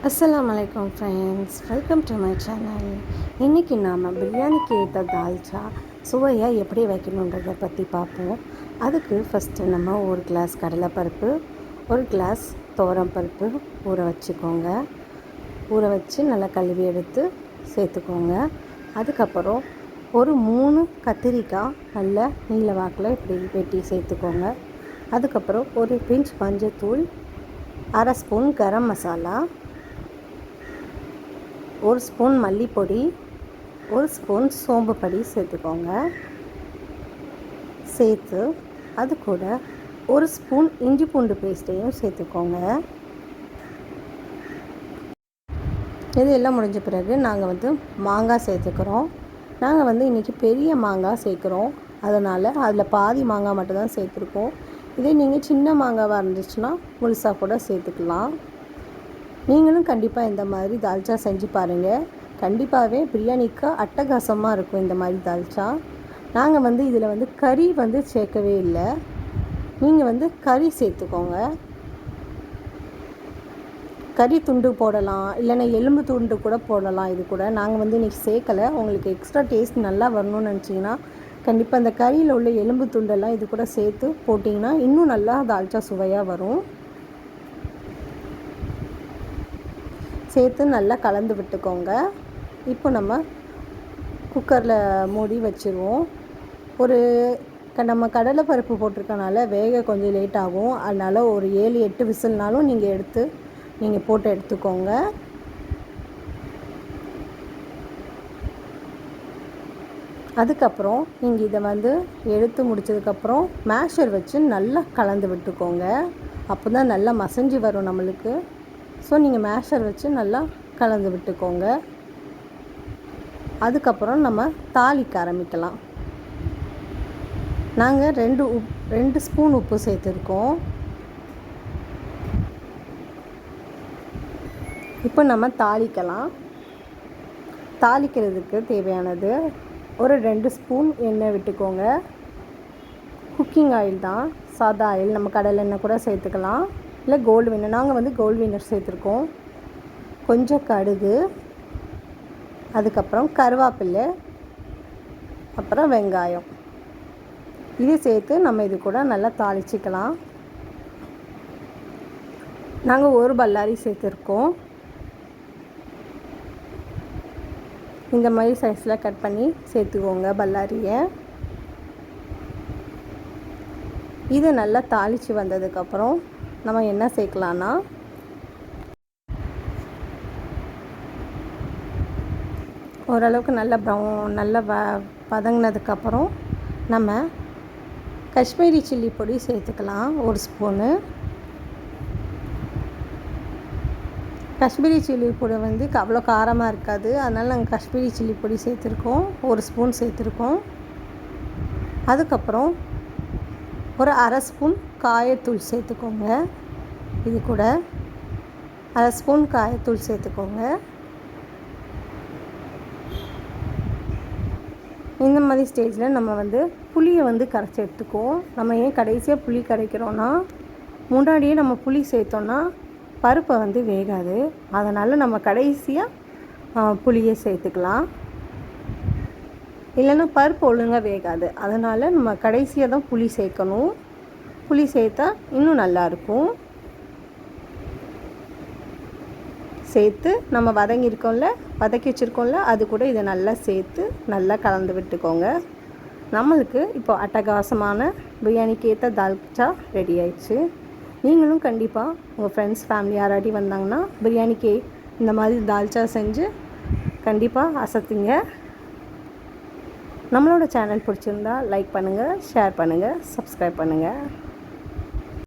அஸ்ஸலாமு அலைக்கும் friends, welcome to my channel. இன்றைக்கி நாம் பிரியாணிக்கு ஏற்ற தால்ச்சா சுவையாக எப்படி வைக்கணுன்றதை பற்றி பார்ப்போம். அதுக்கு ஃபஸ்ட்டு நம்ம ஒரு கிளாஸ் கடலைப்பருப்பு, ஒரு கிளாஸ் துவரம்பருப்பு ஊற வச்சுக்கோங்க. ஊற வச்சு நல்லா கழுவி எடுத்து சேர்த்துக்கோங்க. அதுக்கப்புறம் ஒரு 3 கத்திரிக்காய் நல்ல நீல வாக்கில் இப்படி வெட்டி சேர்த்துக்கோங்க. அதுக்கப்புறம் ஒரு பிஞ்ச் மஞ்சத்தூள், அரை spoon garam masala, 1 spoon மல்லிப்பொடி, 1 spoon சோம்பு பொடி சேர்த்துக்கோங்க. சேர்த்து அது கூட 1 ஸ்பூன் இஞ்சி பூண்டு பேஸ்ட்டையும் சேர்த்துக்கோங்க. இது எல்லாம் முடிஞ்ச பிறகு நாங்கள் மாங்காய் சேர்த்துக்கிறோம். நாங்கள் இன்றைக்கி பெரிய மாங்காய் சேர்க்குறோம். அதனால் அதில் பாதி மாங்காய் மட்டும்தான் சேர்த்துருக்கோம். இதே நீங்கள் சின்ன மாங்காவாக இருந்துச்சுன்னா முழுசாக கூட சேர்த்துக்கலாம். நீங்களும் கண்டிப்பாக இந்த மாதிரி தால்ச்சா செஞ்சு பாருங்கள். கண்டிப்பாகவே பிரியாணிக்கு அட்டகாசமாக இருக்கும் இந்த மாதிரி தால்ச்சா. நாங்கள் இதில் கறி சேர்க்கவே இல்லை. நீங்கள் கறி சேர்த்துக்கோங்க. கறி துண்டு போடலாம், இல்லைன்னா எலும்பு துண்டு கூட போடலாம். இது கூட நாங்கள் இன்றைக்கி சேர்க்கலை. உங்களுக்கு எக்ஸ்ட்ரா டேஸ்ட் நல்லா வரணும்னு நினச்சிங்கன்னா கண்டிப்பாக அந்த கறியில் உள்ள எலும்பு துண்டெல்லாம் இது கூட சேர்த்து போட்டிங்கன்னா இன்னும் நல்லா தால்ச்சா சுவையாக வரும். சேர்த்து நல்லா கலந்து விட்டுக்கோங்க. இப்போ நம்ம குக்கரில் மூடி வச்சுருவோம். நம்ம கடலைப்பருப்பு போட்டிருக்கனால வேக கொஞ்சம் லேட் ஆகும். அதனால் ஒரு 7-8 விசில்னாலும் நீங்கள் போட்டு எடுத்துக்கோங்க. அதுக்கப்புறம் நீங்கள் இதை எடுத்து முடித்ததுக்கப்புறம் மேஷர் வச்சு நல்லா கலந்து விட்டுக்கோங்க. அப்போ தான் நல்லா மசஞ்சு வரும் நம்மளுக்கு. ஸோ நீங்கள் மேஷர் வச்சு நல்லா கலந்து விட்டுக்கோங்க. அதுக்கப்புறம் நம்ம தாளிக்க ஆரம்பிக்கலாம். நாங்கள் 2 ஸ்பூன் உப்பு சேர்த்துருக்கோம். இப்போ நம்ம தாளிக்கலாம். தாளிக்கிறதுக்கு தேவையானது ஒரு 2 ஸ்பூன் எண்ணெய் விட்டுக்கோங்க. குக்கிங் ஆயில் தான், சாதா ஆயில். நம்ம கடலை எண்ணெய் கூட சேர்த்துக்கலாம், இல்லை கோல்டு வின்னர். நாங்கள் கோல்டு வின்னர் சேர்த்துருக்கோம். கொஞ்சம் கடுகு, அதுக்கப்புறம் கருவேப்பிலை, அப்புறம் வெங்காயம். இது சேர்த்து நம்ம இது கூட நல்லா தாளிச்சிக்கலாம். நாங்கள் ஒரு பல்லாரி சேர்த்துருக்கோம். இந்த மாதிரி சைஸில் கட் பண்ணி சேர்த்துக்கோங்க பல்லாரியை. இது நல்லா தாளித்து வந்ததுக்கப்புறம் நம்ம என்ன சேர்க்கலான்னா, ஓரளவுக்கு நல்லா வதங்கினதுக்கப்புறம் நம்ம காஷ்மீரி சில்லி பொடி சேர்த்துக்கலாம். 1 ஸ்பூனு காஷ்மீரி சில்லி பொடி அவ்வளோ காரமாக இருக்காது. அதனால் நாங்கள் காஷ்மீரி சில்லி பொடி சேர்த்துருக்கோம். 1 ஸ்பூன் சேர்த்துருக்கோம். அதுக்கப்புறம் ஒரு அரை ஸ்பூன் காயத்தூள் சேர்த்துக்கோங்க. இது கூட அரை ஸ்பூன் காயத்தூள் சேர்த்துக்கோங்க. இந்த மாதிரி ஸ்டேஜில் நம்ம புளியை கரைச்சி எடுத்துக்குவோம். நம்ம ஏன் கடைசியாக புளி கரைக்கிறோன்னா, முன்னாடியே நம்ம புளி சேர்த்தோன்னா பருப்பை வேகாது. அதனால் நம்ம கடைசியாக புளியை சேர்த்துக்கலாம். இல்லைன்னா பருப்பு ஒழுங்காக வேகாது. அதனால் நம்ம கடைசியாக தான் புளி சேர்க்கணும். புளி சேர்த்தா இன்னும் நல்லாயிருக்கும். சேர்த்து நம்ம வதக்கி வச்சுருக்கோம்ல, அது கூட இதை நல்லா சேர்த்து நல்லா கலந்து விட்டுக்கோங்க. நம்மளுக்கு இப்போ அட்டகாசமான பிரியாணிக்கு ஏற்ற தால்ச்சா ரெடி ஆயிடுச்சு. நீங்களும் கண்டிப்பாக உங்கள் ஃப்ரெண்ட்ஸ் ஃபேமிலி யாராட்டி வந்தாங்கன்னா பிரியாணிக்கு இந்த மாதிரி தால்ச்சா செஞ்சு கண்டிப்பாக அசத்துங்க. நம்மளோட சேனல் பிடிச்சிருந்தா லைக் பண்ணுங்கள், ஷேர் பண்ணுங்கள், சப்ஸ்கிரைப் பண்ணுங்கள்.